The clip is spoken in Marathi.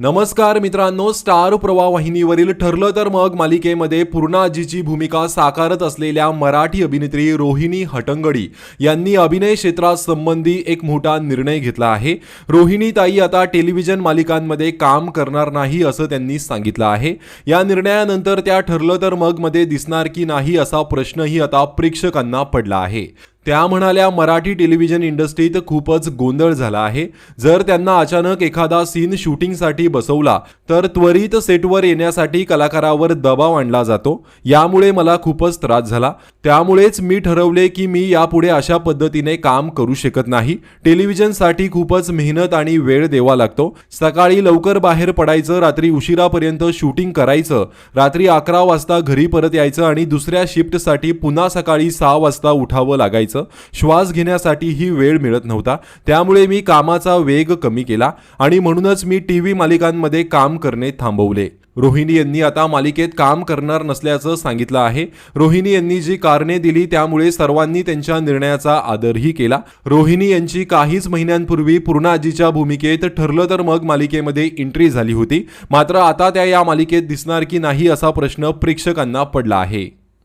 नमस्कार मित्रांनो, स्टार प्रवाह वाहिनीवरील ठरलं तर मग मालिकेमध्ये पूर्णाजीची भूमिका साकारत असलेल्या मराठी अभिनेत्री रोहिणी हट्टंगडी यांनी अभिनय क्षेत्रात संबंधी एक मोठा निर्णय घेतला आहे। रोहिणी ताई आता टेलिव्हिजन मालिकांमध्ये काम करणार नाही असं त्यांनी सांगितलं आहे। या निर्णयानंतर त्या ठरलं तर मग मध्ये दिसणार की नाही असा प्रश्नही आता प्रेक्षकांना पडला आहे। त्या म्हणाल्या, मराठी टेलिव्हिजन इंडस्ट्रीत खूपच गोंधळ झाला आहे। जर त्यांना अचानक एखादा सीन शूटिंगसाठी बसवला तर त्वरित सेटवर येण्यासाठी कलाकारावर दबाव आणला जातो। यामुळे मला खूपच त्रास झाला। त्यामुळेच मी ठरवले की मी यापुढे अशा पद्धतीने काम करू शकत नाही। टेलिव्हिजनसाठी खूपच मेहनत आणि वेळ द्यावा लागतो। सकाळी लवकर बाहेर पडायचं, रात्री उशिरापर्यंत शूटिंग करायचं, रात्री 11 वाजता घरी परत यायचं आणि दुसऱ्या शिफ्टसाठी पुन्हा सकाळी 6 वाजता उठावं लागायचं। श्वास घेण्यासाठीही वेळ मिळत नव्हता। त्यामुळे मी कामाचा वेग कमी केला आणि म्हणूनच मी टीव्ही मालिकांमध्ये काम करणे थांबवले। रोहिणी यांनी आता मालिकेत काम करणार नसल्याचं सांगितलं आहे। रोहिणी यांनी जी कारणे दिली त्यामुळे सर्वांनी त्यांच्या निर्णयाचा आदरही केला। रोहिणी यांची काहीच महिन्यांपूर्वी पूर्णाजीच्या भूमिकेत ठरलं तर मग मालिकेमध्ये एंट्री झाली होती। मात्र आता त्या या मालिकेत दिसणार की नाही असा प्रश्न प्रेक्षकांना पडला आहे।